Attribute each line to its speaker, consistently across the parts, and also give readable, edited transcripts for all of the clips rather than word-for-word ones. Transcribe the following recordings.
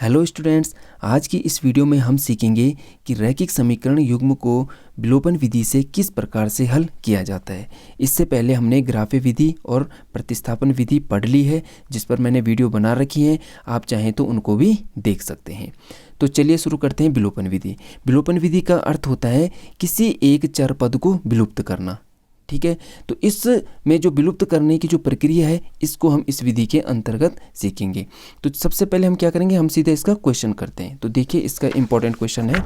Speaker 1: Hello students, आज की इस वीडियो में हम सीखेंगे कि रैखिक समीकरण युग्म को विलोपन विधि से किस प्रकार से हल किया जाता है। इससे पहले हमने ग्राफे विधि और प्रतिस्थापन विधि पढ़ ली है, जिस पर मैंने वीडियो बना रखी है। आप चाहें तो उनको भी देख सकते हैं। तो चलिए शुरू करते हैं विलोपन विधि। विलोपन विधि का अर्थ होता है किसी एक चर पद को विलुप्त करना। ठीक है, तो इसमें जो विलुप्त करने की जो प्रक्रिया है, इसको हम इस विधि के अंतर्गत सीखेंगे। तो सबसे पहले हम क्या करेंगे, हम सीधे इसका क्वेश्चन करते हैं। तो देखिए, इसका इंपॉर्टेंट क्वेश्चन है।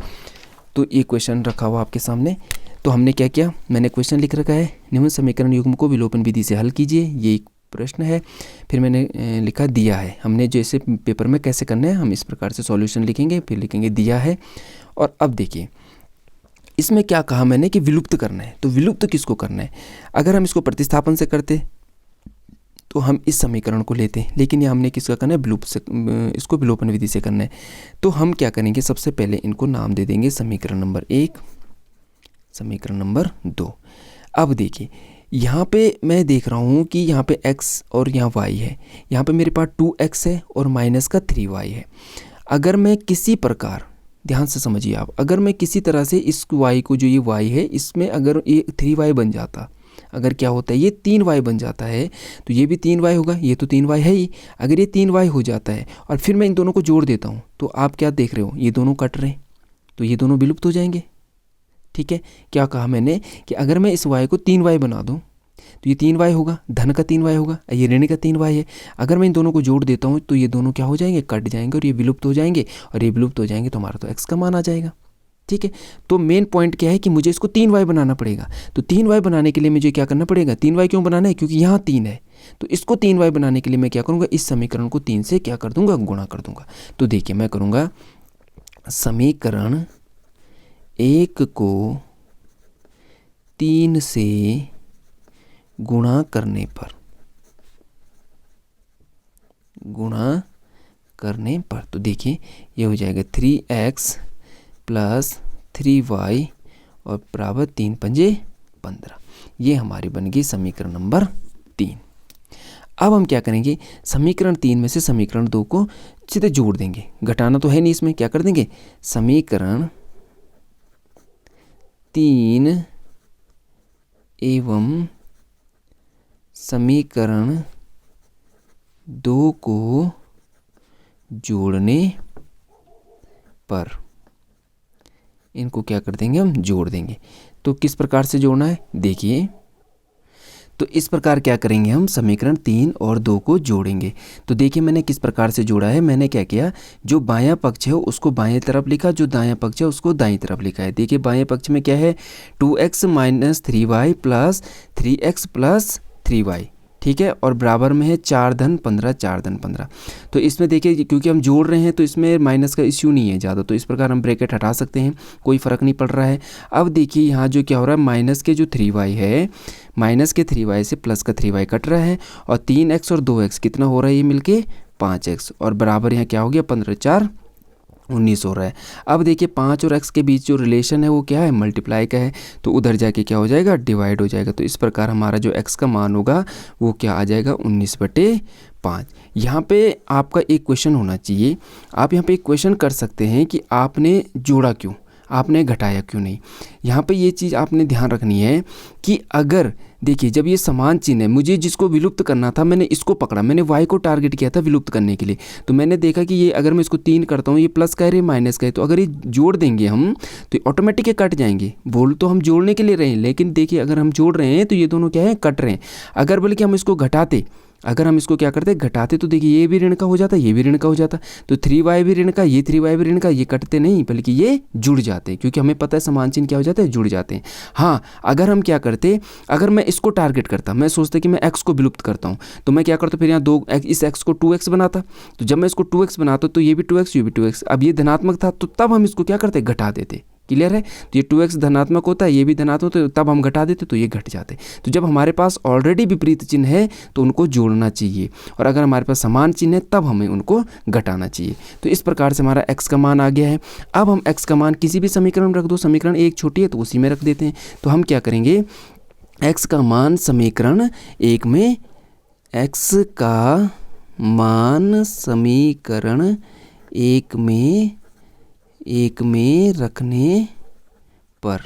Speaker 1: तो ये क्वेश्चन रखा हुआ आपके सामने। तो हमने क्या किया, मैंने क्वेश्चन लिख रखा है, निम्न समीकरण युग्म को विलोपन विधि से हल कीजिए, ये एक प्रश्न है। फिर मैंने लिखा दिया है। हमने जैसे पेपर में कैसे करना है, हम इस प्रकार से सॉल्यूशन लिखेंगे, फिर लिखेंगे दिया है। और अब देखिए, इसमें क्या कहा मैंने कि विलुप्त करना है। तो विलुप्त किसको करना है? अगर हम इसको प्रतिस्थापन से करते तो हम इस समीकरण को लेते, लेकिन ये हमने किसका करना है, विलुप्त से, इसको विलोपन विधि से करना है। तो हम क्या करेंगे, सबसे पहले इनको नाम दे देंगे समीकरण नंबर 1, समीकरण नंबर 2। अब देखिए, यहाँ पे मैं देख रहा हूँ कि यहाँ पे x और यहाँ y है। यहाँ पे मेरे पास 2x है और माइनस का 3y है। अगर मैं किसी प्रकार, ध्यान से समझिए आप, अगर मैं किसी तरह से इस y को, जो ये y है, इसमें अगर ये 3y बन जाता, अगर क्या होता है ये 3y बन जाता है, तो ये भी 3y होगा, ये तो 3y है ही। अगर ये 3y हो जाता है और फिर मैं इन दोनों को जोड़ देता हूँ, तो आप क्या देख रहे हो, ये दोनों कट रहे हैं, तो ये दोनों विलुप्त हो जाएंगे। ठीक है, क्या कहा मैंने कि अगर मैं इस y को 3y बना दूँ तो ये 3y होगा, धन का 3y होगा, ये ऋण का 3y है। अगर मैं इन दोनों को जोड़ देता हूँ तो ये दोनों क्या हो जाएंगे, कट जाएंगे और ये विलुप्त हो जाएंगे। और ये विलुप्त हो जाएंगे तो हमारा तो x का मान आ जाएगा। ठीक है, तो मेन पॉइंट क्या है कि मुझे इसको 3y बनाना पड़ेगा। तो 3y बनाने के लिए मुझे क्या करना पड़ेगा, 3y क्यों बनाना है, क्योंकि यहाँ 3 है। तो इसको 3y बनाने के लिए मैं क्या करूँगा, इस समीकरण को 3 से क्या कर दूंगा, गुणा कर दूंगा। तो देखिए, मैं करूँगा समीकरण 1 को 3 से गुणा करने पर, तो देखिए ये हो जाएगा 3x प्लस 3y और बराबर 3 पंजे 15। ये हमारी बन गई समीकरण नंबर 3। अब हम क्या करेंगे, समीकरण 3 में से समीकरण 2 को सीधे जोड़ देंगे। घटाना तो है नहीं इसमें, क्या कर देंगे, समीकरण 3 एवं समीकरण 2 को जोड़ने पर, इनको क्या कर देंगे, हम जोड़ देंगे। तो किस प्रकार से जोड़ना है, देखिए, तो इस प्रकार क्या करेंगे, हम समीकरण 3 और 2 को जोड़ेंगे। तो देखिए मैंने किस प्रकार से जोड़ा है। मैंने क्या किया, जो बायां पक्ष है उसको बाएं तरफ लिखा, जो दायां पक्ष है उसको दाईं तरफ लिखा है। देखिए बाएं पक्ष में क्या है, 2x minus 3y plus 3x plus 3y। ठीक है, और बराबर में है 4 धन 15, 4 धन 15। तो इसमें देखिए, क्योंकि हम जोड़ रहे हैं तो इसमें माइनस का इश्यू नहीं है ज़्यादा, तो इस प्रकार हम ब्रैकेट हटा सकते हैं, कोई फ़र्क नहीं पड़ रहा है। अब देखिए यहाँ जो क्या हो रहा है, माइनस के जो 3y है, माइनस के 3y से प्लस का 3y कट रहा है, और 3x और 2x कितना हो रहा है, ये मिलके 5x, और बराबर यहाँ क्या हो गया, 15 4 19 हो रहा है। अब देखिए 5 और x के बीच जो रिलेशन है वो क्या है, मल्टीप्लाई का है, तो उधर जाके क्या हो जाएगा, डिवाइड हो जाएगा। तो इस प्रकार हमारा जो x का मान होगा वो क्या आ जाएगा, 19/5। यहाँ पे आपका एक क्वेश्चन होना चाहिए, आप यहाँ पे एक क्वेश्चन कर सकते हैं कि आपने जोड़ा क्यों, आपने घटाया क्यों नहीं। यहाँ पे ये चीज़ आपने ध्यान रखनी है कि अगर देखिए, जब ये समान चिन्ह है, मुझे जिसको विलुप्त करना था मैंने इसको पकड़ा, मैंने y को टारगेट किया था विलुप्त करने के लिए। तो मैंने देखा कि ये अगर मैं इसको 3 करता हूँ, ये प्लस का है, ये माइनस का है, तो अगर ये जोड़ देंगे हम तो ऑटोमेटिक कट जाएंगे। बोल तो हम जोड़ने के लिए रहे हैं, लेकिन देखिए अगर हम जोड़ रहे हैं तो ये दोनों क्या है, कट रहे हैं। अगर बल्कि हम इसको घटाते, अगर हम इसको क्या करते, घटाते, तो देखिए ये भी ऋण का हो जाता, ये भी ऋण का हो जाता, तो 3y भी ऋण का, ये 3y भी ऋण का, ये कटते नहीं बल्कि ये जुड़ जाते, क्योंकि हमें पता है समान चिन्ह क्या हो जाता है, जुड़ जाते हैं। हाँ, अगर हम क्या करते, अगर मैं इसको टारगेट करता, मैं सोचता कि मैं x को विलुप्त करता हूँ, तो मैं क्या करता, फिर यहाँ 2 इस x को 2x बनाता। तो जब मैं इसको 2x बनाता तो ये भी 2x, ये भी 2x, अब ये धनात्मक था, तो तब हम इसको क्या करते, घटा देते। क्लियर है, तो ये 2x धनात्मक होता है, ये भी धनात्मक, तो तब हम घटा देते तो ये घट जाते। तो जब हमारे पास ऑलरेडी विपरीत चिन्ह है तो उनको जोड़ना चाहिए, और अगर हमारे पास समान चिन्ह है तब हमें उनको घटाना चाहिए। तो इस प्रकार से हमारा x का मान आ गया है। अब हम x का मान किसी भी समीकरण में रख दो, समीकरण 1 छोटी है तो उसी में रख देते हैं। तो हम क्या करेंगे, x का मान समीकरण 1 में, x का मान समीकरण एक में रखने पर,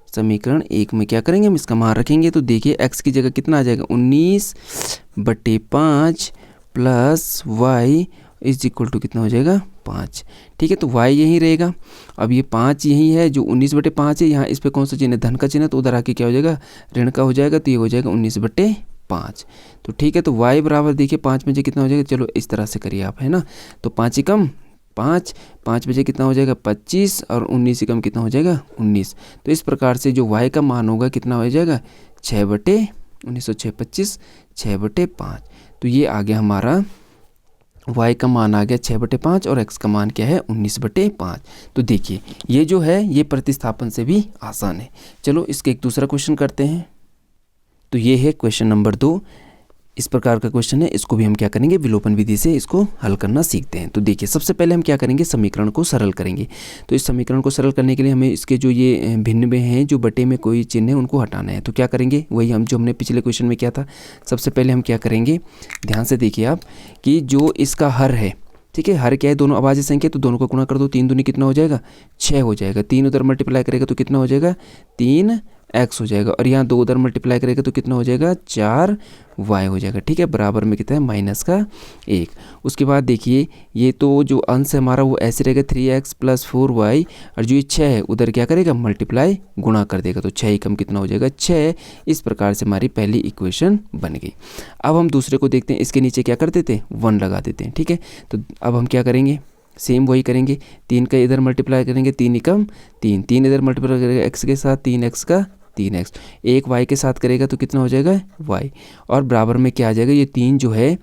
Speaker 1: समीकरण 1 में क्या करेंगे हम इसका मान रखेंगे। तो देखिए x की जगह कितना आ जाएगा 19/5 plus y is equal to कितना हो जाएगा 5। ठीक है, तो y यहीं रहेगा। अब ये 5 यहीं है, जो 19/5 है, यहाँ इस पे कौन सा चिन्ह है, धन का चिन्ह, तो उधर आके क्या हो जाएगा ऋण का हो जाएगा, तो ये हो जाएगा 19/5। तो ठीक है, तो y बराबर देखिए 5 में से कितना हो जाएगा, चलो इस तरह से करिए आप, है ना। तो 5 ही कम 5, 5 बजे कितना हो जाएगा 25 और 19 से कम कितना हो जाएगा 19। तो इस प्रकार से जो y का मान होगा कितना हो जाएगा 6/1906 6/5। तो ये आ गया हमारा y का मान आ गया 6/5 और x का मान क्या है 19/5। तो देखिए ये जो है ये प्रतिस्थापन से भी आसान है। चलो इसके एक दूसरा क्वेश्चन करते हैं। तो ये है क्वेश्चन नंबर 2। इस प्रकार का क्वेश्चन है, इसको भी हम क्या करेंगे विलोपन विधि से इसको हल करना सीखते हैं। तो देखिए सबसे पहले हम क्या करेंगे, समीकरण को सरल करेंगे। तो इस समीकरण को सरल करने के लिए हमें इसके जो ये भिन्न में हैं, जो बटे में कोई चिन्ह है, उनको हटाना है। तो क्या करेंगे, वही हम जो हमने पिछले क्वेश्चन में किया था। सबसे पहले हम क्या करेंगे, ध्यान से देखिए आप कि जो इसका हर है, ठीक है, हर क्या है दोनों अभाज्य संख्या, तो दोनों को गुणा कर दो, 3 दूनी कितना हो जाएगा 6 हो जाएगा, 3 उधर मल्टीप्लाई करेगा तो कितना हो जाएगा 3x हो जाएगा, और यहाँ 2 उधर मल्टीप्लाई करेगा तो कितना हो जाएगा 4y हो जाएगा। ठीक है, बराबर में कितना है -1। उसके बाद देखिए ये तो जो अंश है हमारा वो ऐसे रहेगा 3x + 4y, और जो ये 6 है उधर क्या करेगा मल्टीप्लाई गुणा कर देगा, तो 6 ही कम कितना हो जाएगा 6। इस प्रकार से हमारी पहली इक्वेशन बन गई। अब हम दूसरे को देखते हैं, इसके नीचे क्या कर देते हैं 1 लगा देते हैं। ठीक है, तो अब हम क्या करेंगे, सेम वही करेंगे, 3 का इधर मल्टीप्लाई करेंगे, 3 ही कम 3, 3 इधर मल्टीप्लाई करेगा x के साथ, 3x का 3x, एक y के साथ करेगा तो कितना हो जाएगा y, और बराबर में क्या आ जाएगा, ये 3 जो है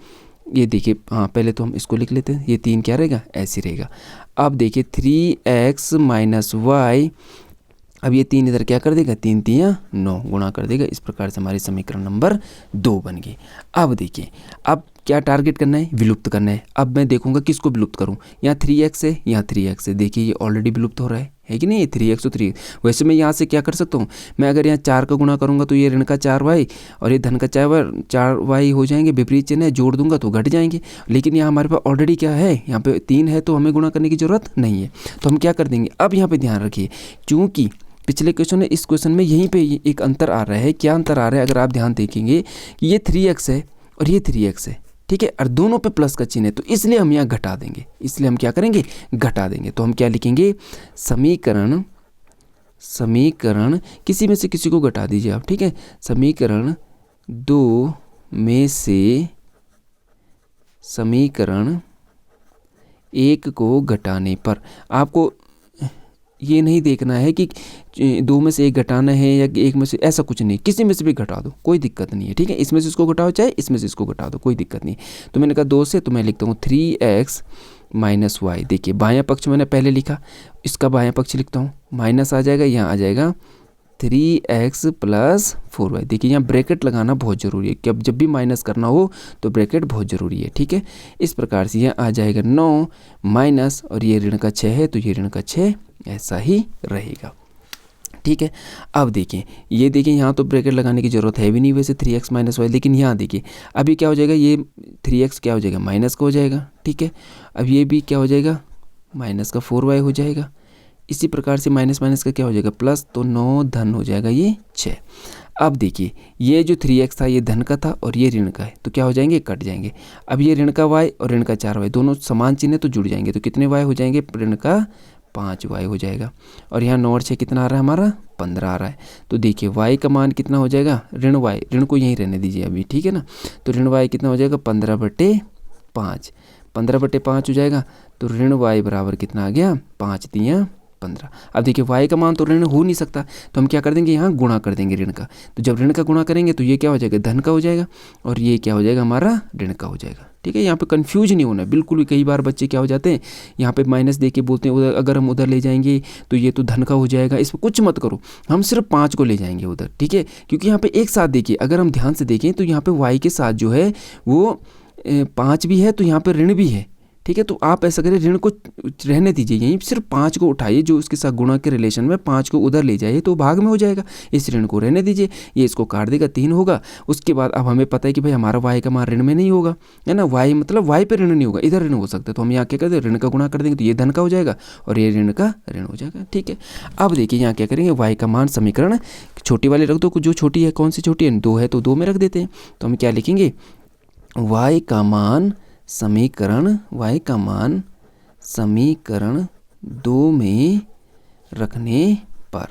Speaker 1: ये देखिए, हाँ पहले तो हम इसको लिख लेते हैं, ये 3 क्या रहेगा ऐसे रहेगा। अब देखिए 3x - y, अब ये 3 इधर क्या कर देगा, 3 3 9 गुणा कर देगा। इस प्रकार से हमारी समीकरण नंबर 2 बन गई। अब देखिए अब क्या टारगेट करना है, विलुप्त करना है। अब मैं देखूंगा किसको विलुप्त करूं, यहाँ 3x है, यहाँ 3x है, देखिए ये ऑलरेडी विलुप्त हो रहा है कि नहीं, ये 3x तो 3। वैसे मैं यहाँ से क्या कर सकता हूँ, मैं अगर यहाँ 4 का गुणा करूँगा तो ये ऋण का 4y और ये धन का 4y हो जाएंगे, विपरीत चिन्ह है, जोड़ दूंगा तो घट जाएंगे। लेकिन यहाँ हमारे पास ऑलरेडी क्या है, यहाँ पे 3 है, तो हमें गुणा करने की जरूरत नहीं है। तो हम क्या कर देंगे, अब यहाँ पे ध्यान रखिए, चूँकि पिछले क्वेश्चन है, इस क्वेश्चन में यहीं पे एक अंतर आ रहा है। क्या अंतर आ रहा है, अगर आप ध्यान देखेंगे कि ये 3x है और ये 3x है, ठीक है, और दोनों पे प्लस का चिन्ह है, तो इसलिए हम यहाँ घटा देंगे, इसलिए हम क्या करेंगे घटा देंगे। तो हम क्या लिखेंगे, समीकरण किसी में से किसी को घटा दीजिए आप, ठीक है, समीकरण 2 में से समीकरण 1 को घटाने पर आपको ये नहीं देखना है कि 2 में से 1 घटाना है या 1 में से, ऐसा कुछ नहीं, किसी में से भी घटा दो कोई दिक्कत नहीं है। ठीक है, इसमें से इसको घटाओ चाहे इसमें से इसको घटा दो, कोई दिक्कत नहीं। तो मैंने कहा 2 से, तो मैं लिखता हूँ 3x - y। देखिए बायां पक्ष मैंने पहले लिखा, इसका बायां पक्ष लिखता हूँ, माइनस आ जाएगा, यहाँ आ जाएगा 3x + 4y। देखिए यहाँ ब्रैकेट लगाना बहुत ज़रूरी है, कि अब जब भी माइनस करना हो तो ब्रैकेट बहुत ज़रूरी है। ठीक है, इस प्रकार से यहाँ आ जाएगा 9 माइनस, और ये ऋण का 6 है तो ये ऋण का 6 ऐसा ही रहेगा। ठीक है, अब देखिए ये देखिए यहाँ तो ब्रैकेट लगाने की ज़रूरत है भी नहीं वैसे 3x - y, लेकिन यहाँ देखिए अभी क्या हो जाएगा, ये 3x क्या हो जाएगा माइनस का हो जाएगा। ठीक है, अब ये भी क्या हो जाएगा माइनस का 4y हो जाएगा। इसी प्रकार से माइनस माइनस का क्या हो जाएगा प्लस, तो 9 धन हो जाएगा ये 6। अब देखिए ये जो 3x था ये धन का था और ये ऋण का है, तो क्या हो जाएंगे कट जाएंगे। अब ये ऋण का y और ऋण का 4y दोनों समान चिन्ह है तो जुड़ जाएंगे, तो कितने y हो जाएंगे, ऋण का 5y हो जाएगा। और यहाँ 9 और 6 कितना आ रहा है हमारा 15 आ रहा है। तो देखिए y का मान कितना हो जाएगा, ऋण y, ऋण को यहीं रहने दीजिए अभी, ठीक है ना। तो ऋण y कितना हो जाएगा 15/5, 15/5 हो जाएगा। तो ऋण y बराबर कितना आ गया 5 × 15। अब देखिए y का मान तो ऋण हो नहीं सकता, तो हम क्या कर देंगे यहाँ गुणा कर देंगे ऋण का। तो जब ऋण का गुणा करेंगे तो ये क्या हो जाएगा धन का हो जाएगा, और ये क्या हो जाएगा हमारा ऋण का हो जाएगा। ठीक है, यहाँ पे कंफ्यूज नहीं होना बिल्कुल भी। कई बार बच्चे क्या हो जाते हैं यहाँ पे माइनस दे के बोलते हैं उधर, अगर हम उधर ले जाएंगे तो ये तो धन का हो जाएगा, इसमें कुछ मत करो, हम सिर्फ 5 को ले जाएंगे उधर। ठीक है, क्योंकि यहाँ पे एक साथ देखिए, अगर हम ध्यान से देखें तो यहाँ पे y के साथ जो है वो 5 भी है, तो यहाँ पे ऋण भी है, ठीक है। तो आप ऐसा करिए, ऋण को रहने दीजिए, यहीं सिर्फ 5 को उठाइए, जो उसके साथ गुणा के रिलेशन में 5 को उधर ले जाइए तो भाग में हो जाएगा। इस ऋण को रहने दीजिए, ये इसको काट देगा, 3 होगा। उसके बाद अब हमें पता है कि भाई हमारा y का मान ऋण में नहीं होगा, है ना, y मतलब y पे ऋण नहीं होगा, इधर ऋण हो सकता है। तो हम यहाँ क्या करते हैं, ऋण का गुणा कर देंगे तो ये धन का हो जाएगा और ये ऋण का ऋण हो जाएगा। ठीक है। अब देखिए यहाँ क्या करेंगे, y का मान समीकरण छोटी वाली रख दो, जो छोटी है, कौन सी छोटी है, 2 है तो 2 में रख देते हैं। तो हम क्या लिखेंगे, y का मान समीकरण 2 में रखने पर,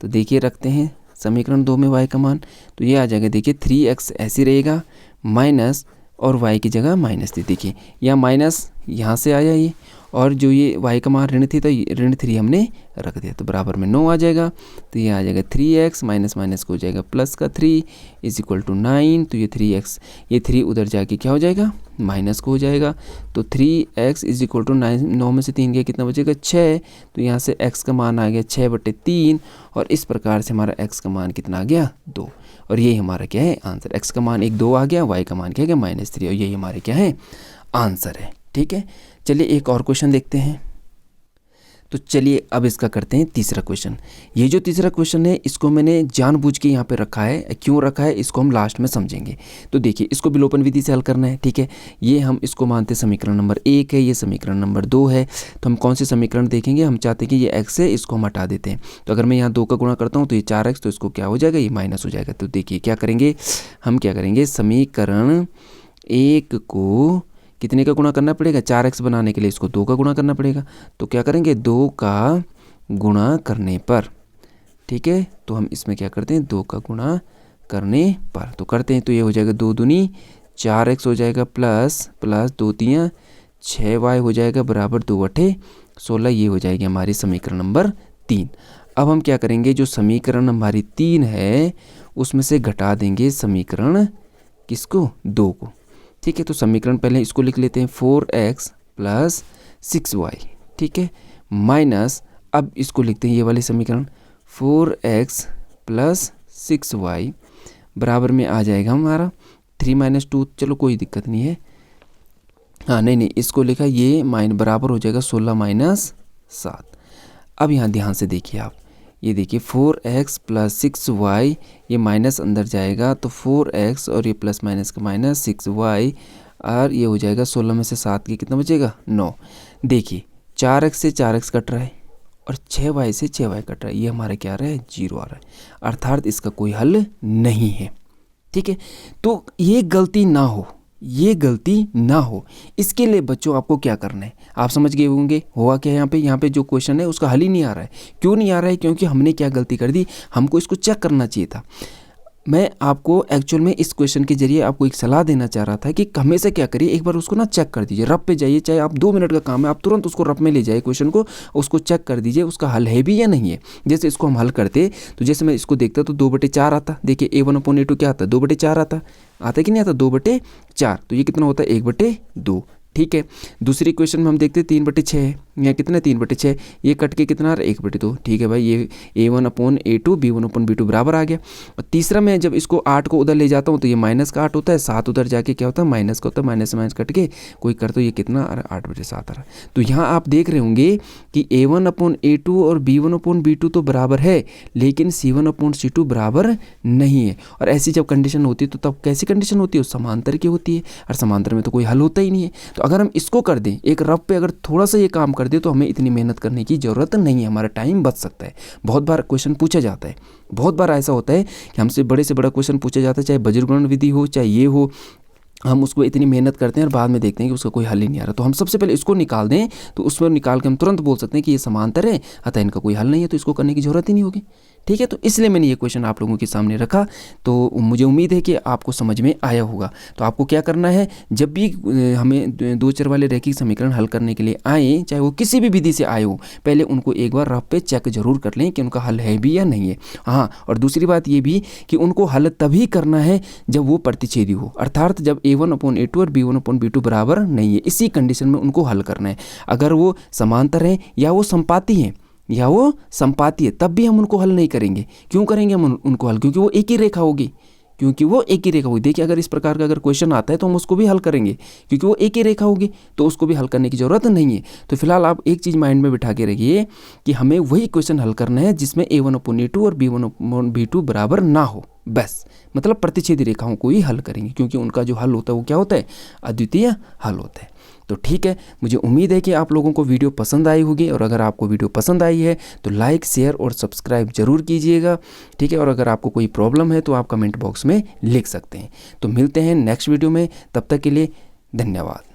Speaker 1: तो देखिए रखते हैं समीकरण 2 में y का मान, तो ये आ जाएगा, देखिए 3x ऐसे रहेगा माइनस और y की जगह -3, देखिए यहाँ माइनस यहाँ से आया ये, और जो ये y का मान ऋण थी तो ऋण 3 हमने रख दिया, तो बराबर में 9 आ जाएगा। तो ये आ जाएगा 3x माइनस माइनस को हो जाएगा प्लस का 3 = 9, तो ये 3x, ये 3 उधर जाके क्या हो जाएगा, माइनस को हो जाएगा। तो 3x = 9, 9 में से 3 गया कितना बचेगा, 6। तो यहाँ से x का मान आ गया 6/3, और इस प्रकार से हमारा x का मान कितना आ गया, 2। और यही हमारा क्या है आंसर, x का मान 2 आ गया, y का मान क्या है -3, और यही हमारे क्या है आंसर है। ठीक है। चलिए एक और क्वेश्चन देखते हैं। तो चलिए अब इसका करते हैं तीसरा क्वेश्चन। ये जो तीसरा क्वेश्चन है इसको मैंने जानबूझ के यहाँ पे रखा है, क्यों रखा है इसको हम लास्ट में समझेंगे। तो देखिए इसको विलोपन विधि से हल करना है। ठीक है, ये हम इसको मानते हैं समीकरण नंबर 1 है, ये समीकरण नंबर 2 है। तो हम कौन से समीकरण देखेंगे, हम चाहते हैं कि ये x है, इसको हम हटा देते हैं। तो अगर मैं यहाँ 2 का गुणा करता हूँ तो ये 4x, तो इसको क्या हो जाएगा, ये माइनस हो जाएगा। तो देखिए क्या करेंगे, हम क्या करेंगे, समीकरण 1 को कितने का गुणा करना पड़ेगा, 4x बनाने के लिए इसको 2 का गुणा करना पड़ेगा। तो क्या करेंगे, 2 का गुणा करने पर, ठीक है, तो हम इसमें क्या करते हैं, 2 का गुणा करने पर तो करते हैं, तो ये हो जाएगा 2 दूनी 4x हो जाएगा प्लस 2 तियाँ 6y हो जाएगा बराबर 2 अठे 16, ये हो जाएगी हमारी समीकरण नंबर 3। अब हम क्या करेंगे, जो समीकरण हमारी 3 है उसमें से घटा देंगे समीकरण किसको, 2 को। ठीक है, तो समीकरण पहले इसको लिख लेते हैं 4x प्लस 6y, ठीक है, माइनस अब इसको लिखते हैं ये वाले समीकरण 4x प्लस 6y बराबर में आ जाएगा हमारा 3 - 2, चलो कोई दिक्कत नहीं है, हाँ नहीं इसको लिखा ये बराबर हो जाएगा 16 - 7। अब यहाँ ध्यान से देखिए आप, ये देखिए 4x प्लस 6y, ये माइनस अंदर जाएगा तो 4x और ये प्लस माइनस का माइनस 6y, और ये हो जाएगा 16 में से 7 की कितना बचेगा, 9। देखिए 4x से 4x कट रहा है और 6y से 6y कट रहा है, ये हमारा क्या आ रहा है, 0 आ रहा है, अर्थात इसका कोई हल नहीं है। ठीक है, तो ये गलती ना हो, इसके लिए बच्चों आपको क्या करना है, आप समझ गए होंगे हुआ क्या यहाँ पे जो क्वेश्चन है उसका हल ही नहीं आ रहा है। क्यों नहीं आ रहा है, क्योंकि हमने क्या गलती कर दी, हमको इसको चेक करना चाहिए था। मैं आपको एक्चुअल में इस क्वेश्चन के जरिए आपको एक सलाह देना चाह रहा था कि हमेशा क्या करिए, एक बार उसको ना चेक कर दीजिए, रफ पे जाइए, चाहे आप 2 मिनट का काम है, आप तुरंत उसको रफ में ले जाइए क्वेश्चन को, उसको चेक कर दीजिए उसका हल है भी या नहीं है। जैसे इसको हम हल करते तो जैसे मैं इसको देखता तो 2/4 आता, देखिए a1/a2 क्या आता, 2/4 आता कि नहीं आता, 2/4, तो ये कितना होता है 1/2। ठीक है, दूसरी क्वेश्चन में हम देखते हैं 3/6 है, यहाँ कितना 3/6, ये कट के कितना आ रहा है 1/2। ठीक है भाई, ये a1/a2 b1/b2 बराबर आ गया। और तीसरा में जब इसको 8 को उधर ले जाता हूँ तो ये माइनस का 8 होता है, 7 उधर जाके क्या होता है माइनस का होता है, माइनस से माइनस कट के कोई कर तो ये कितना आ रहा है 8/7 आ रहा है। तो यहाँ आप देख रहे होंगे कि a1/a2 और b1/b2 तो बराबर है, लेकिन c1/c2 बराबर नहीं है। और ऐसी जब कंडीशन होती है तो तब कैसी कंडीशन होती है, समांतर की होती है, और समांतर में तो कोई हल होता ही नहीं है। तो अगर हम इसको कर दें, एक रफ पे अगर थोड़ा सा ये काम कर दे तो हमें इतनी मेहनत करने की ज़रूरत नहीं है, हमारा टाइम बच सकता है। बहुत बार क्वेश्चन पूछा जाता है, बहुत बार ऐसा होता है कि हमसे बड़े से बड़ा क्वेश्चन पूछा जाता है, चाहे बज्रगुणन विधि हो चाहे ये हो, हम उसको इतनी मेहनत करते हैं और बाद में देखते हैं कि उसका कोई हल ही नहीं आ रहा। तो हम सबसे पहले इसको निकाल दें, तो उसमें निकाल के हम तुरंत बोल सकते हैं कि ये समांतर है, अतः इनका कोई हल नहीं है, तो इसको करने की ज़रूरत ही नहीं होगी। ठीक है, तो इसलिए मैंने ये क्वेश्चन आप लोगों के सामने रखा। तो मुझे उम्मीद है कि आपको समझ में आया होगा। तो आपको क्या करना है, जब भी हमें 2 चर वाले रैखिक समीकरण हल करने के लिए आए, चाहे वो किसी भी विधि से आए हो, पहले उनको एक बार रफ पे चेक जरूर कर लें कि उनका हल है भी या नहीं है। हाँ, और दूसरी बात ये भी कि उनको हल तभी करना है जब वो प्रतिच्छेदी हो, अर्थात जब a1/a2 और b1/b2 बराबर नहीं है, इसी कंडीशन में उनको हल करना है। अगर वो समांतर हैं या वो संपाती हैं या वो संपाती है, तब भी हम उनको हल नहीं करेंगे। क्यों करेंगे हम उनको हल, क्योंकि वो एक ही रेखा होगी, क्योंकि वो एक ही रेखा होगी। देखिए अगर इस प्रकार का अगर क्वेश्चन आता है तो हम उसको भी हल करेंगे, क्योंकि वो एक ही रेखा होगी, तो उसको भी हल करने की ज़रूरत नहीं है। तो फिलहाल आप एक चीज़ माइंड में बिठा के रखिए कि हमें वही क्वेश्चन हल करना है जिसमें a1/a2 और b1/b2 बराबर ना हो, बस। मतलब प्रतिच्छेदी रेखाओं को ही हल करेंगे, क्योंकि उनका जो हल होता है वो क्या होता है, अद्वितीय हल होता है। तो ठीक है, मुझे उम्मीद है कि आप लोगों को वीडियो पसंद आई होगी, और अगर आपको वीडियो पसंद आई है तो लाइक, शेयर और सब्सक्राइब जरूर कीजिएगा, ठीक है। और अगर आपको कोई प्रॉब्लम है तो आप कमेंट बॉक्स में लिख सकते हैं। तो मिलते हैं नेक्स्ट वीडियो में, तब तक के लिए धन्यवाद।